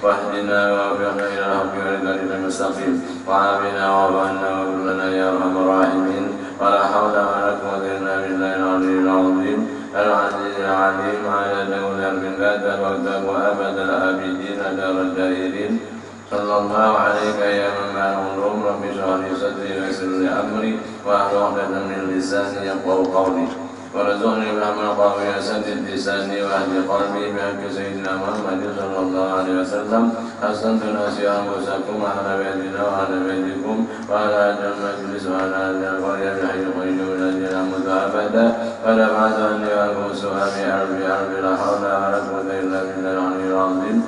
واهدنا ووفقنا إلى الحق والهدى المستقيم وعافنا واعف عنا واغفر لنا يا أرحم الراحمين ولا حول ولا قوة إلا بالله العلي العظيم العزيز العليم على دول من ذات الوقت وأبد الآبدين دار الدائرين صلى الله عليك يا من مع العلوم رب اشرح لي صدري ويسر لي أمري واحلل عقدة من لساني يفقهوا قولي ورزقني بالعمل القوي وسدد لساني واهد قلبي بحق سيدنا محمد صلى الله عليه وسلم حسنت ناسي أنفسكم على بيتنا وعلى بيتكم وعلى أهل المجلس وعلى أهل القرية بحي القيوم الذي لا موت أبدا ودفعت عني وعنكم السؤال بألف لا حول ولا قوة إلا بالله العلي العظيم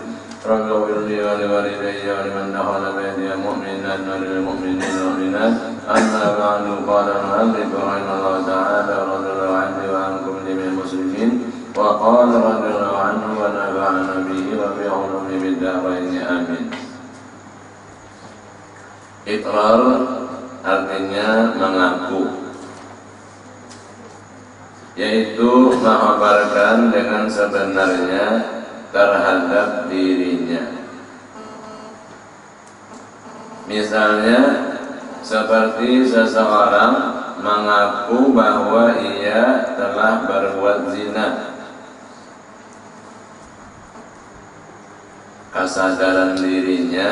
رب اغفر لي ولوالدي ولمن دخل بيتي مؤمنا وللمؤمنين والمؤمنات أما بعد قال المؤلف رحمه الله تعالى رضي الله عني وعنكم جميع المسلمين وقال رضي الله عنه ونفعنا به وفي علومه بالدارين آمين. Iqrar artinya mengaku, yaitu mengabarkan dengan sebenarnya terhadap dirinya. Misalnya seperti seseorang mengaku bahwa ia telah berbuat zina. Kesadaran dirinya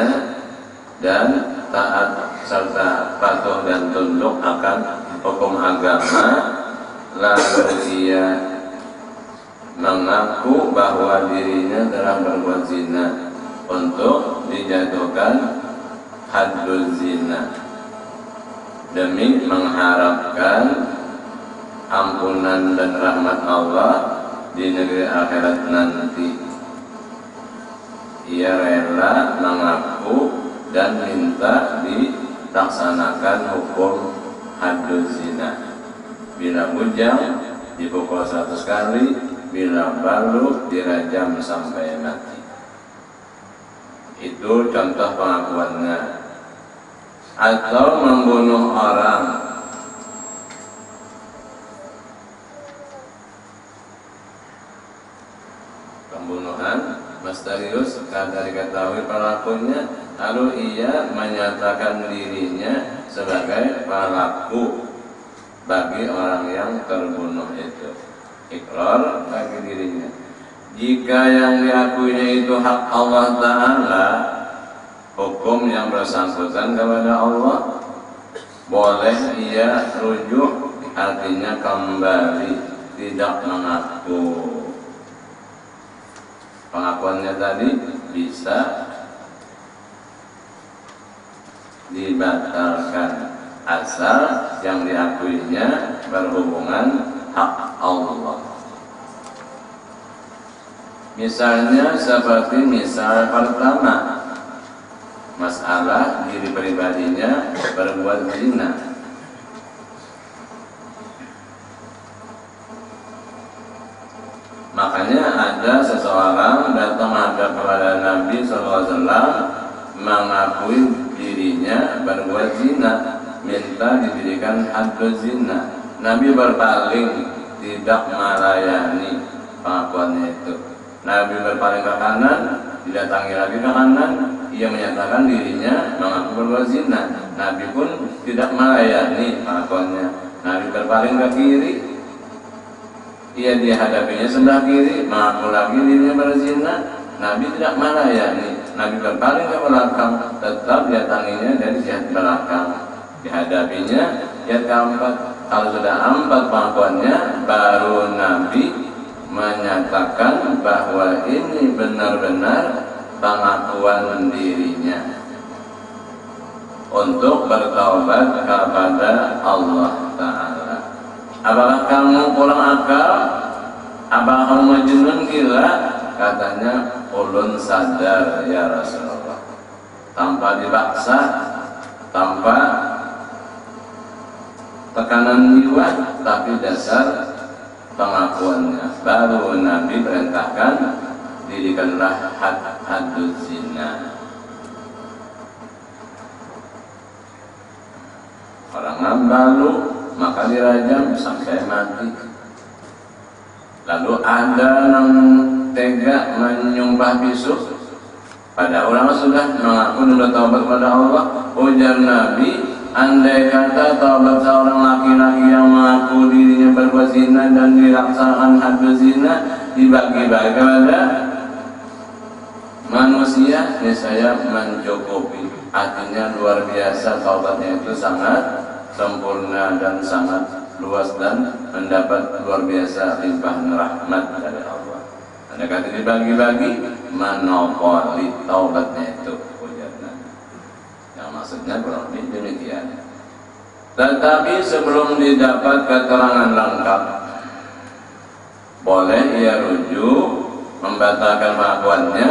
dan taat serta patuh dan tunduk akan hukum agama, lalu ia mengaku bahwa dirinya telah berbuat zina untuk dijatuhkan haddul zina demi mengharapkan ampunan dan rahmat Allah di negeri akhirat nanti. Ia rela mengaku dan minta dilaksanakan hukum haddul zina. Bila bujang dipukul 100 kali, bila balu dirajam sampai mati. Itu contoh pengakuannya. Atau membunuh orang, pembunuhan misterius karena diketahui pelakunya, lalu ia menyatakan dirinya sebagai pelaku bagi orang yang terbunuh itu. Iqrar bagi dirinya. Jika yang diakuinya itu hak Allah Ta'ala, hukum yang bersangkutan kepada Allah, boleh ia rujuk, artinya kembali, tidak mengaku. Pengakuannya tadi bisa dibatalkan asal yang diakuinya berhubungan hak Allah. Misalnya seperti misal pertama, masalah diri pribadinya berbuat zina. Makanya ada seseorang datang menghadap kepada Nabi SAW mengakui dirinya berbuat zina, minta didirikan haddul zina. Nabi berpaling, tidak melayani pengakuannya itu. Nabi berpaling ke kanan, didatangi lagi ke kanan, ia menyatakan dirinya mengaku berbuat zina. Nabi pun tidak melayani pengakuannya. Nabi berpaling ke kiri, ia dihadapinya sebelah kiri, mengaku lagi dirinya berzina. Nabi tidak melayani. Nabi berpaling ke belakang, tetap didatanginya dari jihad belakang, dihadapinya jihad keempat. Kalau sudah 4 pengakuannya, baru Nabi menyatakan bahwa ini benar-benar pengakuan dirinya untuk bertaubat kepada Allah Ta'ala. Apakah kamu kurang akal? Apakah kamu majnun, gila? Katanya, ulun sadar ya Rasulullah. Tanpa dipaksa, tanpa tekanan jiwa, tapi dasar pengakuannya. Baru Nabi perintahkan dirikanlah haddul zina. Orang ngambalu maka dirajam sampai mati. Lalu ada yang tega menyumpah bisu, Pada ulama sudah mengaku dan bertaubat kepada Allah. Ujar Nabi, andai kata taubat seorang laki-laki yang mengaku dirinya berbuat zina dan dilaksanakan had zina dibagi-bagi kepada manusia, saya mencukupi. Artinya luar biasa, taubatnya itu sangat sempurna dan sangat luas dan mendapat luar biasa limpahan rahmat dari Allah. Anda kata dibagi-bagi, monopoli taubatnya itu ujarnya. Yang maksudnya kurang lebih demikian. Tetapi sebelum didapat keterangan lengkap, boleh ia rujuk membatalkan pengakuannya,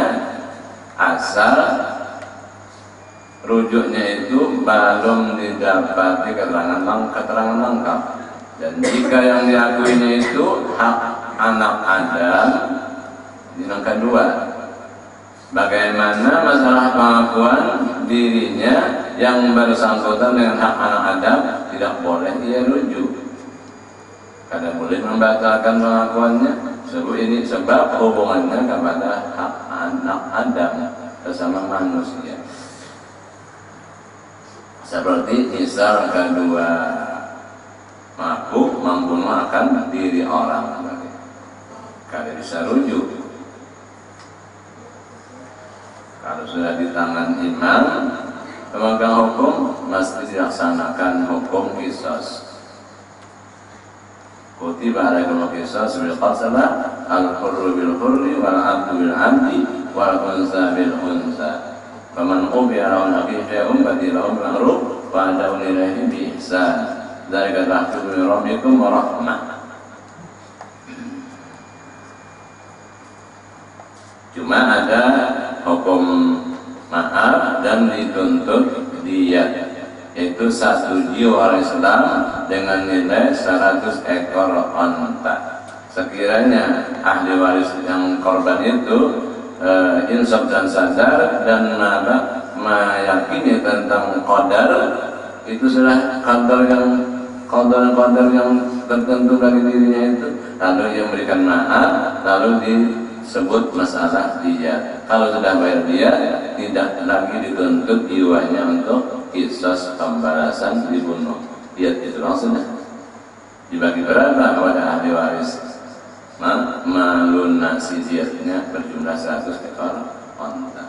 asal rujuknya itu belum didapati keterangan lengkap. Dan jika yang diakuinya itu hak anak Adam, yang kedua, bagaimana masalah pengakuan dirinya yang bersangkutan dengan hak anak Adam, tidak boleh ia rujuk. Karena boleh membatalkan pengakuannya, sebab hubungannya kepada hak anak Adam bersama manusia. Seperti misal kedua mengaku membunuh akan diri orang, kada bisa rujuk. Kalau sudah di tangan imam pemegang hukum, mesti dilaksanakan hukum qisas. Kutiba alaikum qisas bil qasama al-hurru bil hurri wal 'abdu bil 'abdi wal unsa bil unsa. Faman ubiya lahu aqiqatun fadilahu bil ma'ruf wa adahu ilaihi bi ihsan. Dzalika rahmatu min rabbikum wa rahmah. Cuma ada hukum maaf dan dituntut diyat, yaitu 1 jiwa orang Islam dengan nilai 100 ekor onta. Sekiranya ahli waris yang korban itu insaf dan sadar dan meyakini tentang qadar, itu sudah qadar yang tertentu dari dirinya itu, lalu ia memberikan maaf, lalu disebut masalah dia. Kalau sudah bayar dia, tidak lagi dituntut jiwanya untuk qisas pembalasan dibunuh. Dia itu maksudnya dibagi berapa kepada ahli waris, melunasi diatnya berjumlah 100 ekor onta.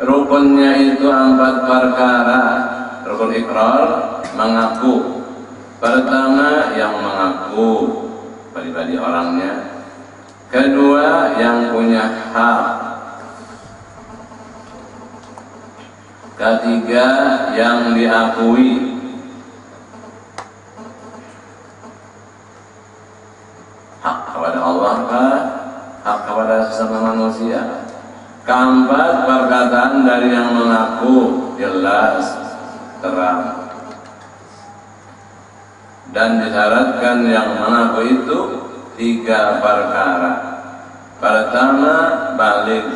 Rukunnya itu 4 perkara. Rukun ikrar, mengaku. Pertama, yang mengaku pribadi orangnya. Kedua, yang punya hak. Ketiga, yang diakui. Hak kepada Allah kah? Hak kepada sesama manusia. Keempat, perkataan dari yang mengaku jelas, terang. Dan disyaratkan yang mengaku itu 3 perkara. Pertama, balik,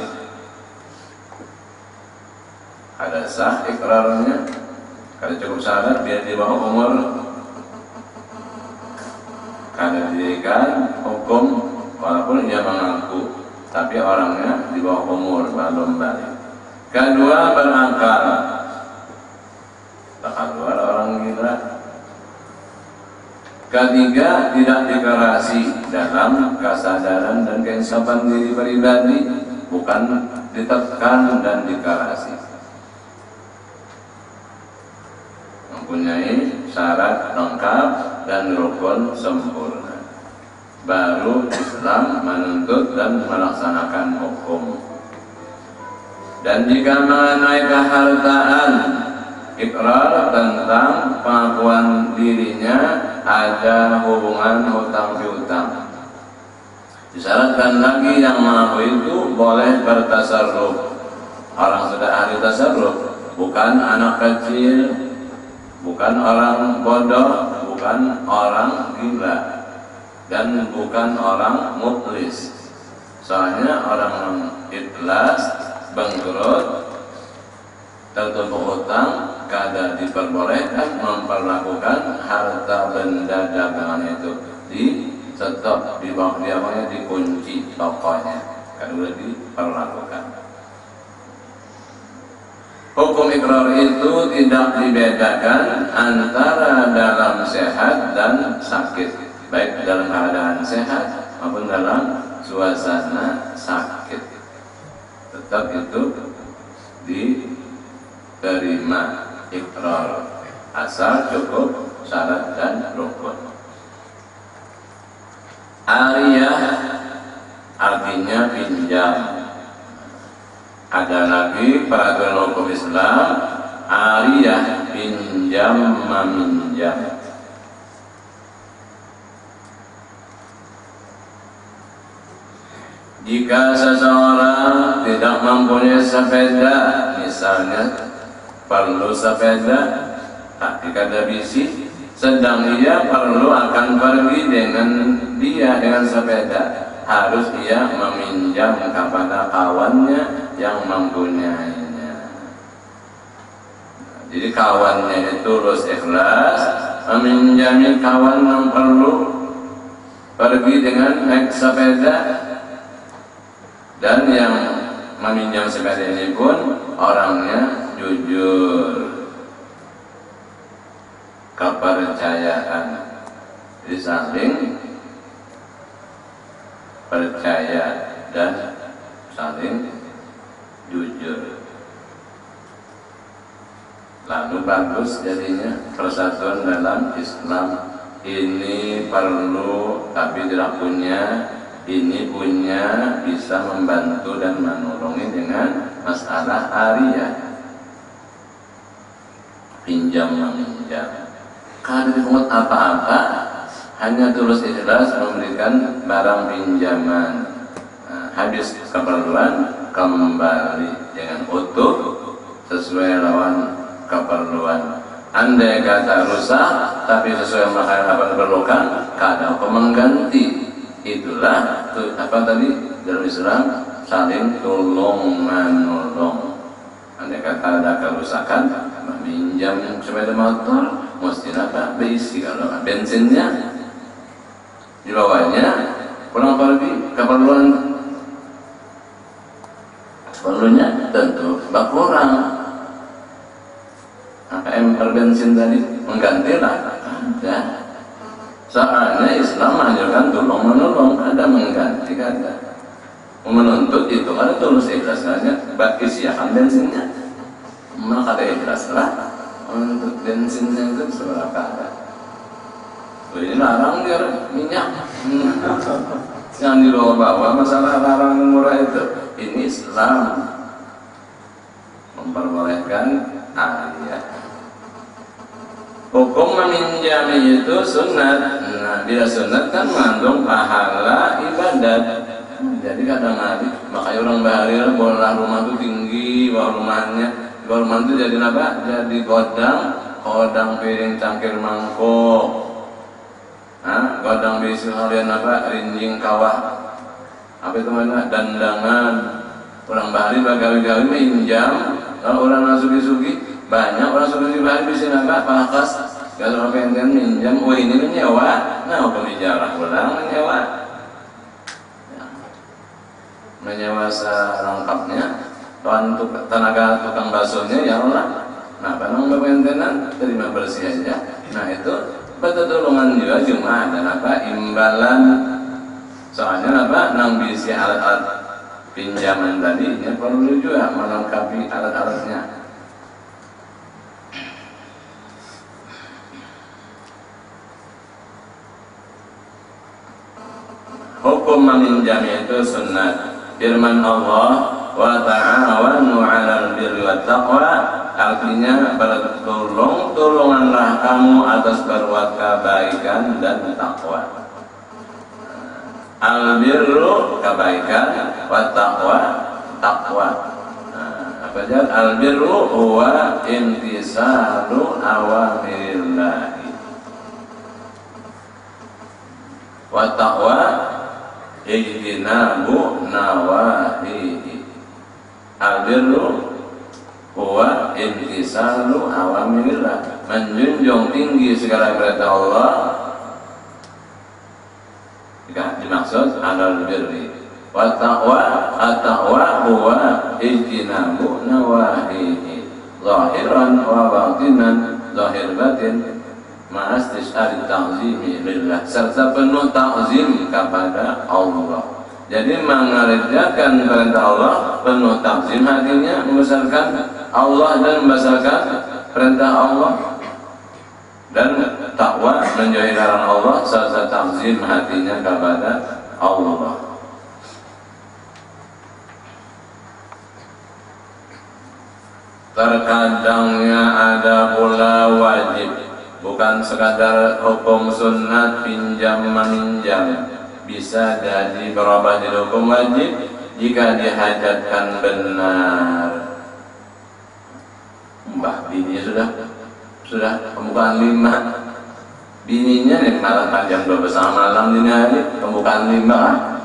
ada sah ikrarnya, kada cukup syarat biar di bawah umur, kada diberikan hukum walaupun dia mengaku tapi orangnya di bawah umur belum balik. Kedua, berakal, bakal keluar orang gila. Ketiga, tidak dikerasi dalam kesadaran dan keinsafan diri pribadi, bukan ditekan dan dikerasi. Mempunyai syarat lengkap dan rukun sempurna, baru Islam menuntut dan melaksanakan hukum. Dan jika mengenai kehartaan, ikrar tentang pengakuan dirinya ada hubungan hutang piutang, disyaratkan lagi yang mengaku itu boleh bertasarruf. Orang sudah ahli tasarruf, bukan anak kecil, bukan orang bodoh, bukan orang gila, dan bukan orang muflis. Soalnya orang ikhlas, bangkrut, tertumpuk hutang, kada diperbolehkan memperlakukan harta benda dagangan itu di stop, di bawah diamannya, dikunci tokonya, kada boleh diperlakukan. Hukum ikrar itu tidak dibedakan antara dalam sehat dan sakit, baik dalam keadaan sehat maupun dalam suasana sakit. Tetap itu diterima ikrar, asal cukup syarat dan rukun. Ariyah artinya pinjam. Ada lagi peraturan hukum Islam, ariyah pinjam meminjam. Jika seseorang tidak mempunyai sepeda, misalnya perlu sepeda, tapi kada bisi, sedang ia perlu akan pergi dengan sepeda, harus ia meminjam kepada kawannya yang mempunyainya. Jadi kawannya itu terus ikhlas meminjami kawan yang perlu pergi dengan naik sepeda, dan yang meminjam sepeda ini pun orangnya jujur, kepercayaan, jadi saling percaya dan saling jujur. Lalu bagus jadinya persatuan dalam Islam. Ini perlu tapi tidak punya, ini punya, bisa membantu dan menolongi dengan masalah ariyah, pinjam meminjam. Kalau dipungut apa-apa, hanya tulus ikhlas memberikan barang pinjaman. Habis keperluan kembali dengan utuh sesuai lawan keperluan. Andai kata rusak tapi sesuai makanan apa diperlukan, kadang mengganti. Itulah apa tadi dalam Islam, saling tolong menolong. Andai kata ada kerusakan, meminjam sepeda motor, mesti apa? Beisi kalau bensinnya dibawanya pulang pergi keperluannya tentu berkurang. Maka emper bensin tadi menggantilah ada. Soalnya Islam mengajarkan tolong menolong, ada mengganti, ada menuntut itu ada tulus ikhlas saja. Bagi siakan bensinnya, maka ada ikhlaslah untuk bensinnya itu seberapa ada. Ini larang dia minyak. Yang dibawa-bawa masalah larang murah itu. Ini Islam memperbolehkan ariyah. Hukum meminjam itu sunat. Nah, bila sunat kan mengandung pahala ibadat. Jadi kadang-kadang makanya orang bahari bola rumah itu tinggi, bawah rumahnya, bawah rumah itu jadi apa? Jadi godang piring, cangkir, mangkok. Godang bisu halian apa? Rinjing kawah. Apa itu mana? Dandangan. Orang bahari bagawi-gawi minjam. Kalau orang sugi-sugi banyak orang sugi bahari bisa apa? Pakas. Kalau orang pengen minjam, oh ini menyewa. Nah, hukum ijarah ulang menyewa. Menyewa selengkapnya. Untuk tenaga tukang baksonya ya Allah. Nah, penang berpentenan terima bersih aja. Nah itu pertolongan juga cuma ada apa imbalan. Soalnya apa nang bisi alat-alat pinjaman tadi ya perlu juga melengkapi alat-alatnya. Hukum meminjam itu sunnah. Firman Allah, wa ta'awanu 'alal birri wat taqwa, artinya tolonganlah kamu atas berbuat kebaikan dan takwa. Al-birru kebaikan, wat taqwa takwa. Apa aja? Al-birru huwa imtisalu awamirillah. Wat taqwa ijtinabu nawahihi. Al-birru huwa imtisalu awamirillah, menjunjung tinggi segala perintah Allah. Dimaksud al-birri. Wa taqwa, at-taqwa huwa ijtinabu nawahihi. zahiran wa batinan, zahir batin ma'astis'ari ta'zimi lillah, serta penuh ta'zim kepada Allah. Jadi mengerjakan perintah Allah penuh ta'zim hatinya, membesarkan Allah dan membesarkan perintah Allah, dan takwa menjauhi larangan Allah serta ta'zim hatinya kepada Allah. Terkadangnya ada pula wajib, bukan sekadar hukum sunnat pinjam meminjam, bisa jadi berubah jadi hukum wajib jika dihajatkan benar. Mbah bini sudah pembukaan 5, bininya nih malah panjang 12 malam dini hari, pembukaan 5.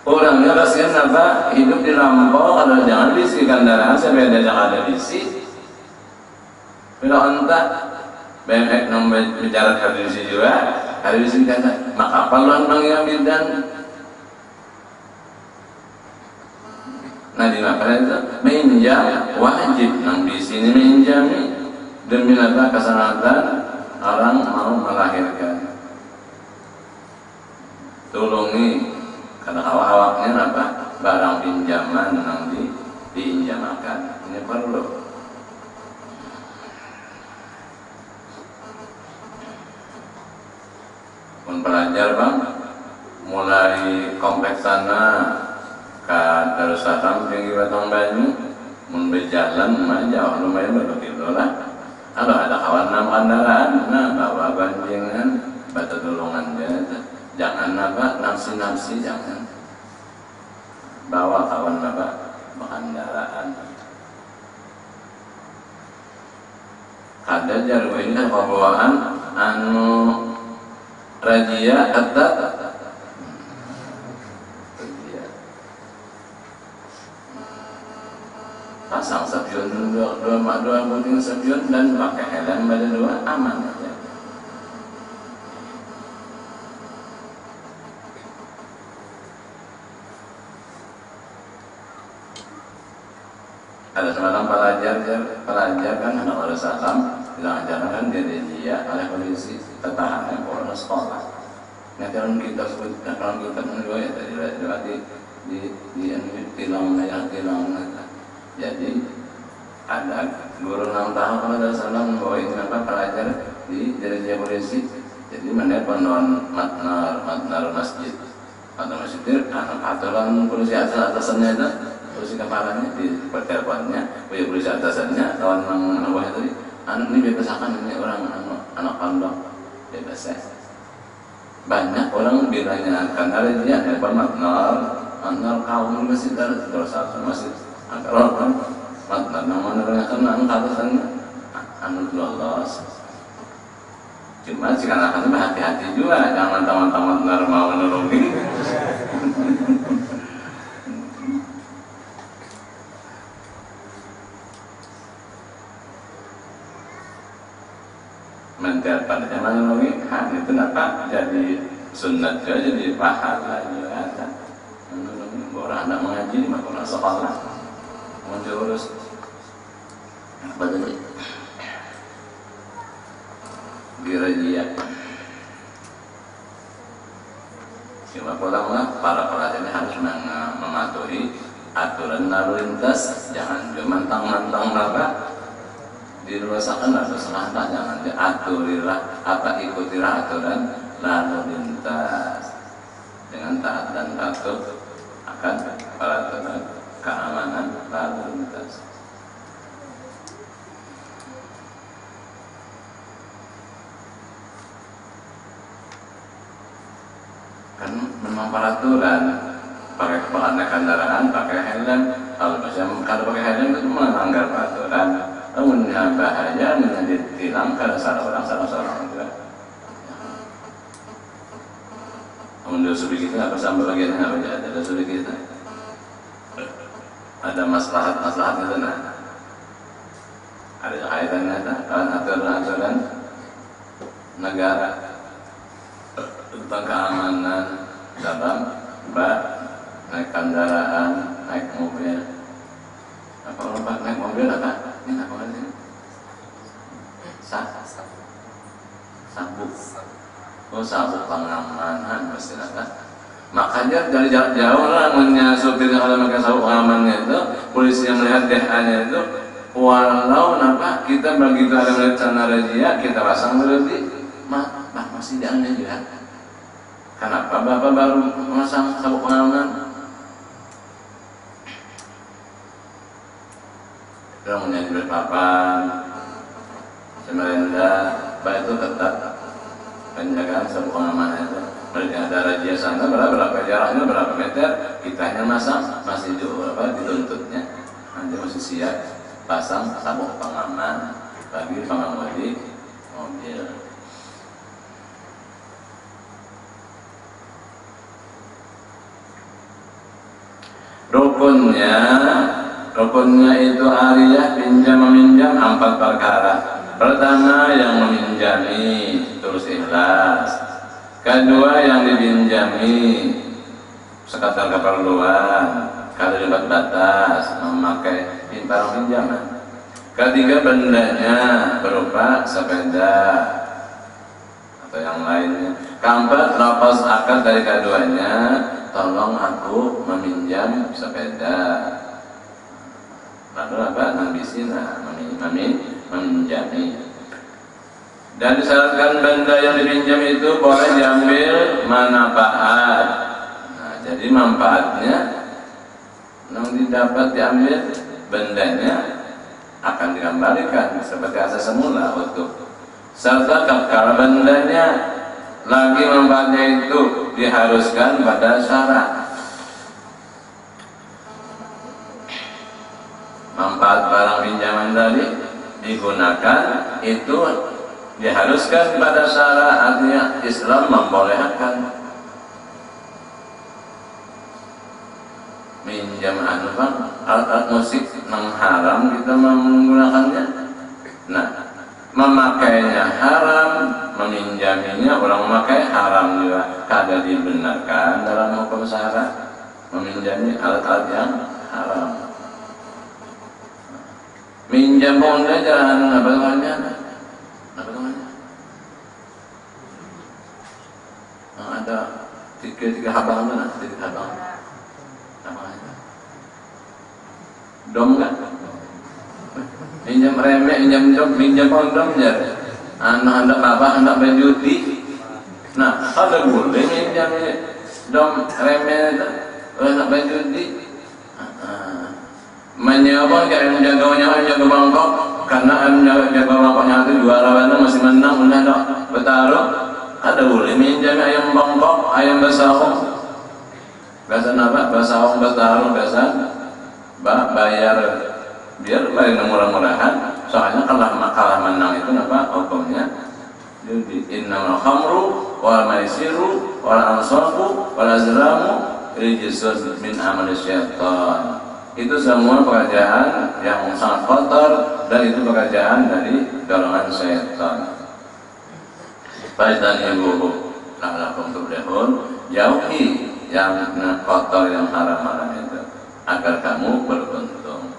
Orangnya kasihan apa? Hidup di lampau, kalau jangan bisi kendaraan sampai ada bisi. Bila entah BMX bicara hari bisi juga, hari bisi kata, maka apa lu nang bidan? Nah di makanan itu minjam wajib, nang bisi ini minjam demi apa? Keselamatan orang mau melahirkan. Tolongi. Karena awak-awaknya apa? Barang pinjaman yang dipinjamakan. Ini perlu. Pun pelajar bang, mulai kompleks sana ke Darussalam tinggi Batang Banyu, mun berjalan jauh lumayan berapa kilo lah. Kalau ada kawan enam kendaraan, nah bawa banjingan, batu dolongan aja. Jangan apa nafsi jangan bawa kawan apa kendaraan. Ada jarum ini kan bawaan anu rajia ketat, pasang sapion dua buting sapion dan pakai helm pada dua aman aja. Ada semalam pelajar kan anak Darussalam bilang ajaran kan dia oleh polisi tertahan oleh sekolah. Nah kalau kita menurut ya tadi di tilang. Jadi ada guru 6 tahun kalau Darussalam membawa ini apa pelajar di derajat polisi. Jadi menelpon matnar masjid atau masjid anak aturan polisi atasannya itu. Polisi kepalanya di perteleponnya, polisi atasannya, kawan anak buahnya tadi, anak ini bebasakan ini orang anak pondok bebas ya. Banyak orang bilangnya karena dia telepon matnar kaum masih terus masih orang matnar namanya kan anak atasannya anak lolos. Cuma jika anak hati-hati juga, jangan teman-teman matnar mau nolongin. Menjadi pada zaman ini itu kenapa jadi sunat juga jadi pahala juga ada. Orang anak mengaji maka orang sekolah menjurus apa tadi dirajia. Cuma para pelajarnya harus mematuhi aturan lalu lintas, jangan mentang-mentang dirusakan atau selatan, jangan diaturilah ikutilah aturan lalu lintas dengan taat dan patuh akan peraturan keamanan lalu lintas. Kan memang peraturan pakai kendaraan pakai helm, kalau pakai helm itu melanggar peraturan. Namun bahaya menjadi tilang karena salah orang juga. Namun dosa kita apa sampai bagian apa ada dosa kita. Ada maslahat itu nah. Ada kaitannya dengan aturan negara tentang keamanan dalam naik kendaraan, naik mobil. Apa lompat naik mobil apa? Ini apa ini? Sabuk. Oh, sabuk pengamanan masyarakat. Makanya dari jauh lah punya supir yang ada pakai sabuk pengamannya itu, polisi yang melihat DH-nya itu, walau apa kita begitu ada melihat sana razia, kita pasang berhenti, masih jangan juga. Kenapa Bapak baru memasang sabuk pengaman? Kita menyanyi berpapan, semerenda, Bapak itu tetap penjagaan sabuk pengaman itu. Mereka ada razia sana berapa jaraknya, berapa meter, kitanya masih jauh dituntutnya. Nanti masih siap pasang sabuk pengaman bagi pengemudi mobil. Rukunnya itu aliyah pinjam meminjam 4 perkara. Pertama yang meminjami terus ikhlas. Kedua yang dipinjami sekadar keperluan, kalau dapat batas memakai pinjaman. Ketiga bendanya berupa sepeda atau yang lainnya. Keempat lafaz akad dari keduanya, tolong aku meminjam sepeda. Lalu apa? Nambisina meminjami. Dan disyaratkan benda yang dipinjam itu boleh diambil manfaat. Nah, jadi manfaatnya yang didapat diambil, bendanya akan dikembalikan seperti asal semula utuh. Serta kalau bendanya lagi manfaatnya itu diharuskan pada syarat. Manfaat barang pinjaman tadi digunakan itu diharuskan pada syarat, artinya Islam membolehkan. Minjam alat musik yang haram kita menggunakannya. Nah, memakainya haram, meminjaminya orang memakai haram juga. Kada dibenarkan dalam hukum syara meminjami alat-alat yang haram. Minjam Honda jangan apa namanya? Ada tiga habang mana? Tiga habang. Namanya dom kan? Minjam remeh, minjam kondom ya. Anak bapak, anak berjudi. Nah, ada boleh minjam dom remeh itu, anak berjudi. Menyewa kayak jaga bangkok, karena jaga bangkoknya itu juara mana masih menang, udah dok bertaruh. Ada boleh minjam ayam bangkok, ayam basahong. Biasa apa? Basahong bertaruh biasa. Bayar biar murah-murahan. Soalnya kalah menang itu apa hukumnya? Jadi innamal khamru wal maisiru wal ansabu wal azlamu rijsun min amali syaitan. Itu semua pekerjaan yang sangat kotor dan itu pekerjaan dari golongan syaitan. Faidan ibu la'alakum tuflihun, jauhi yang kotor yang haram-haram itu agar kamu beruntung.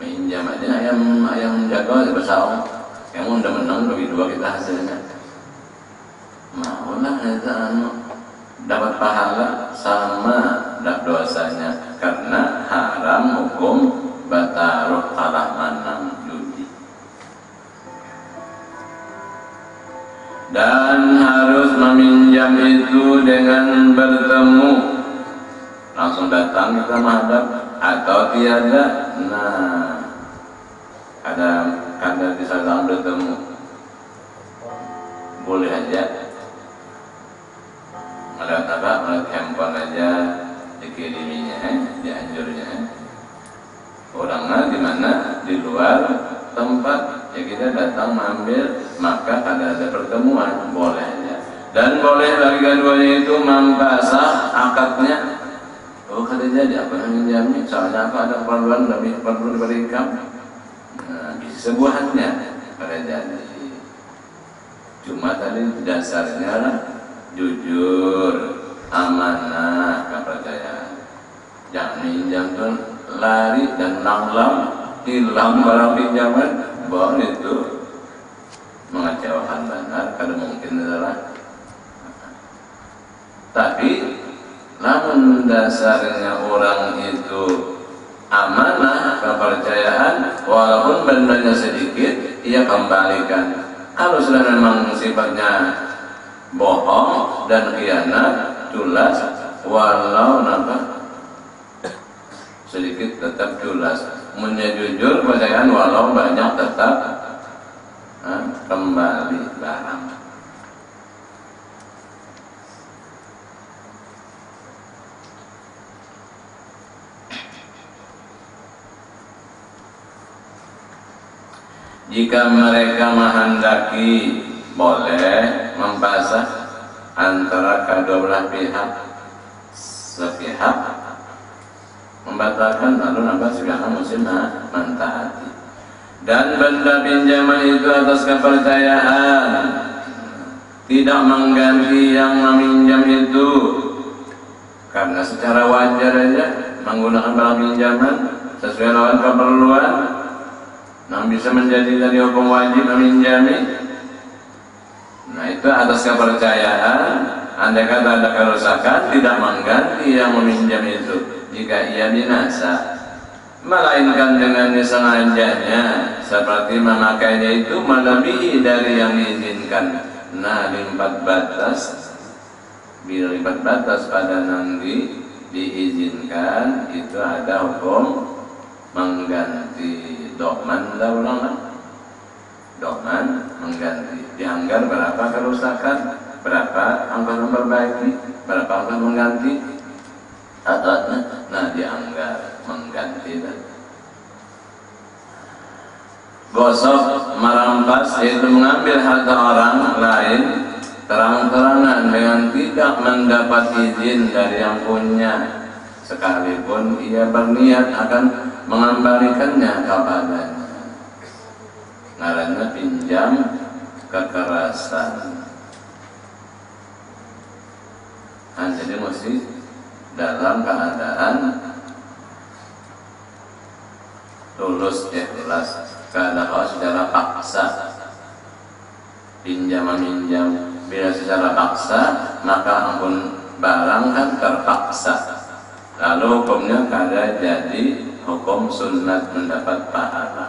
Minjam aja ayam jago bersaung, yang udah menang bagi dua kita hasilnya. Maulah itu dapat pahala sama dosanya karena haram hukum bataruh kalah menang judi. Dan harus meminjam itu dengan bertemu, langsung datang kita menghadap atau tiada. Nah, ada di sana bertemu boleh aja melihat handphone aja dikiriminya, dianjurnya orangnya di mana di luar tempat ya kita datang mengambil, maka ada pertemuan boleh aja. Dan boleh bagi keduanya itu membasah akadnya. Oh, kata jadi apa yang menjamin? Soalnya apa ada keperluan lebih perlu diberikan. Nah, sebuahnya pada jadi. Cuma tadi dasarnya jujur, amanah, kepercayaan. Jangan minjam tuh lari dan langlang, hilang barang pinjaman, boleh itu mengecewakan benar. Kalau mungkin adalah, tapi namun dasarnya orang itu amanah, kepercayaan, walaupun bendanya sedikit, ia kembalikan. Kalau sudah memang sifatnya bohong dan khianat, jelas, walau nampak sedikit tetap jelas. Menyejujur kepercayaan walau banyak tetap kembali barang. Jika mereka menghendaki, boleh membasah antara kedua belah pihak. Sepihak membatalkan, lalu nambah sepihak muslim mentaati. Dan benda pinjaman itu atas kepercayaan, tidak mengganti yang meminjam itu. Karena secara wajar aja menggunakan barang pinjaman sesuai dengan keperluan, yang bisa menjadi dari hukum wajib meminjami. Nah, itu atas kepercayaan. Andai kata ada kerusakan, tidak mengganti yang meminjam itu jika ia binasa, melainkan dengan disengajanya, seperti memakainya itu melebihi dari yang diizinkan. Nah, lipat batas, bila lipat batas pada nanti diizinkan, itu ada hukum mengganti. Dokman dah ulang, dokman mengganti. Dianggar berapa kerusakan, berapa angka memperbaiki, berapa angka mengganti, atau nah dianggar mengganti. Gosok, merampas, yaitu mengambil harta orang lain terang-terangan dengan tidak mendapat izin dari yang punya, sekalipun ia berniat akan mengembalikannya kepadanya. Ngaranna pinjam kekerasan. Jadi mesti dalam keadaan tulus ikhlas. Kalau secara paksa pinjam meminjam, bila secara paksa maka ampun barang kan terpaksa. Lalu hukumnya kada jadi hukum sunat mendapat pahala.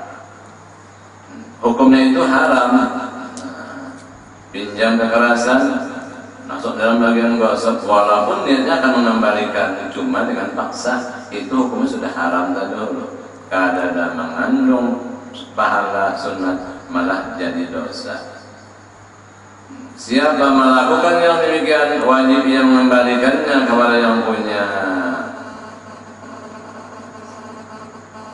Hukumnya itu haram. Pinjam kekerasan masuk dalam bagian gosok, walaupun niatnya akan mengembalikan, cuma dengan paksa, itu hukumnya sudah haram dahulu. Kada mengandung pahala sunat, malah jadi dosa. Siapa melakukan yang demikian, wajib ia mengembalikannya kepada yang punya.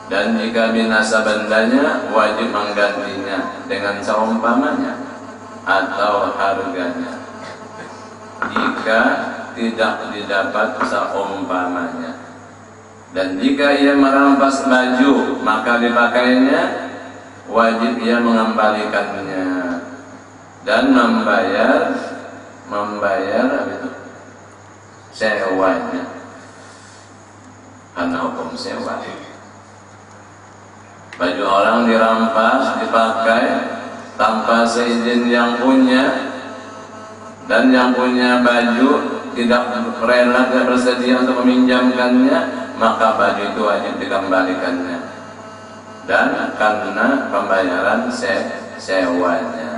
Dan jika binasa bendanya, wajib menggantinya dengan seumpamanya atau harganya. Jika tidak didapat seumpamanya. Dan jika ia merampas baju, maka dipakainya, wajib ia mengembalikannya dan membayar apa itu? Sewanya. Karena hukum sewa. Baju orang dirampas, dipakai tanpa seizin yang punya, dan yang punya baju tidak rela, tidak bersedia untuk meminjamkannya, maka baju itu wajib dikembalikannya, dan karena pembayaran sewanya.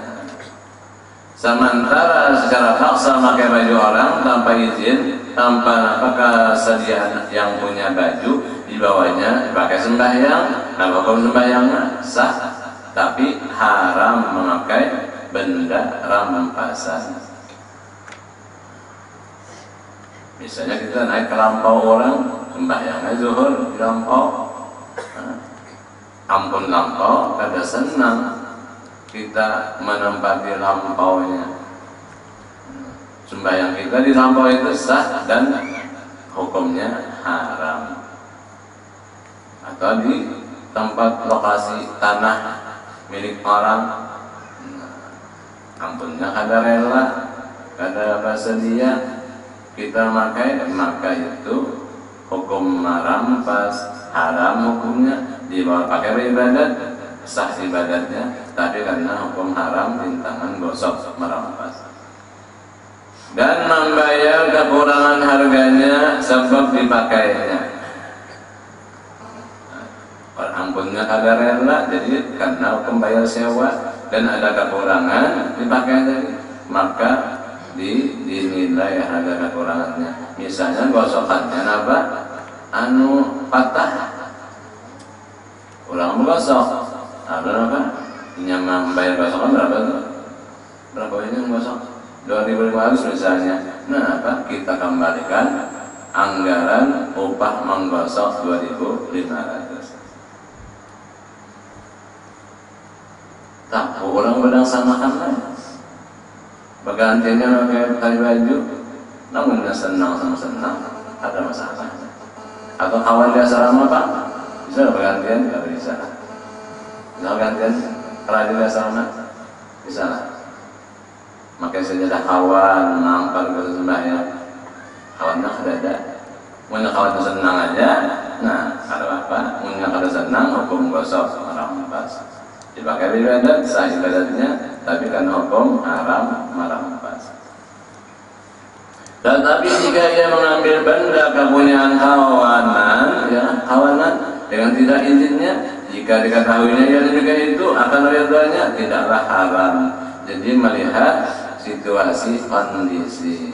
Sementara secara paksa memakai baju orang tanpa izin, tanpa kesediaan yang punya baju, dibawanya dipakai sembahyang, nah hukum sembahyang sah, tapi haram memakai benda rampasan. Misalnya kita naik ke lampau orang, sembahyangnya zuhur di lampau, ampun lampau, kada senang kita menempati lampaunya. sembahyang kita dilampaui itu sah dan hukumnya haram. Atau di tempat lokasi tanah milik orang, ampunnya kada rela, kada bersedia kita maka itu hukum merampas, haram hukumnya. Dibawa pakai beribadat, sah ibadatnya, tapi karena hukum haram rintangan gosok merampas. Dan membayar kekurangan harganya sebab dipakainya. Ampunnya kada rela, jadi karena hukum bayar sewa dan ada kekurangan dipakai tadi, maka dinilai ada kekurangannya. Misalnya gosokannya apa? Patah, ulang menggosok. Ada apa? Yang membayar gosokan berapa tuh? Berapa ini menggosok? 2.500 misalnya. Nah, apa? Kita kembalikan anggaran upah menggosok 2.500. Tak, orang bedang samakan lah. Bergantinya pakai tali baju, namun dia senang sama senang, ada masalah. Atau kawan dia asrama Pak, bisa bergantian? Tidak bisa. Bisa gantian? Kalau dia asrama, bisa lah. Makanya saja kawan nampar ke sembahyang, kawannya ada. Punya kawan itu senang aja, nah ada apa? Punya kada senang hukum gosok merampas. Dipakai ibadat sah ibadatnya, tapi kan hukum haram merampas. Tetapi jika ia mengambil benda kepunyaan kawanan, ya kawanan dengan tidak izinnya, jika diketahuinya ia demikian itu akan ridhonya, tidaklah haram. Jadi melihat situasi kondisi.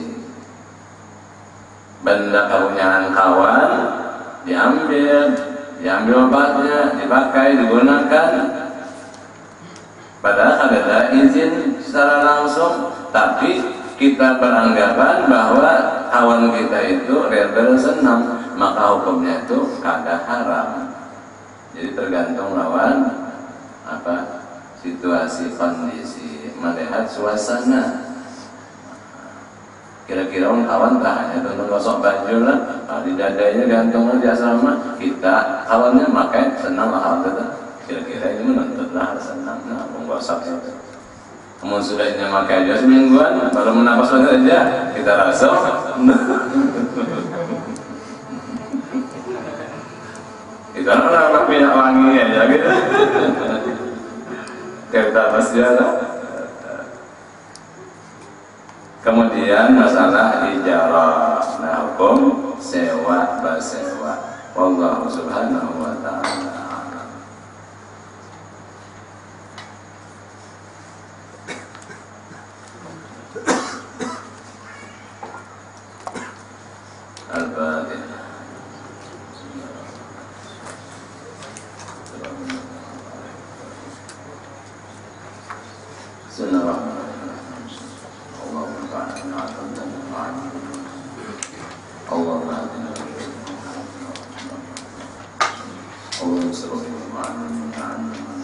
Benda kepunyaan kawan diambil obatnya, dipakai, digunakan, padahal ada izin secara langsung, tapi kita beranggapan bahwa kawan kita itu rela senang, maka hukumnya itu kada haram. Jadi tergantung lawan apa situasi kondisi, melihat suasana. Kira-kira orang kawan tak hanya tentang gosok baju lah, di dadanya gantung di asrama, kita kawannya makai senang lah kawan kita. Kira-kira ini menuntutlah senang, nah menggosok itu. Kemudian sudah ini makai aja semingguan, baru menapas aja kita rasa. Itu orang minyak wangi aja gitu. Kita pasti ada. Kemudian masalah ijarah, nah hukum sewa basewa. Wallahu subhanahu wa ta'ala. Al-Fatihah. Bismillahirrahmanirrahim. اللهم اهدنا اللهم صل وسلم على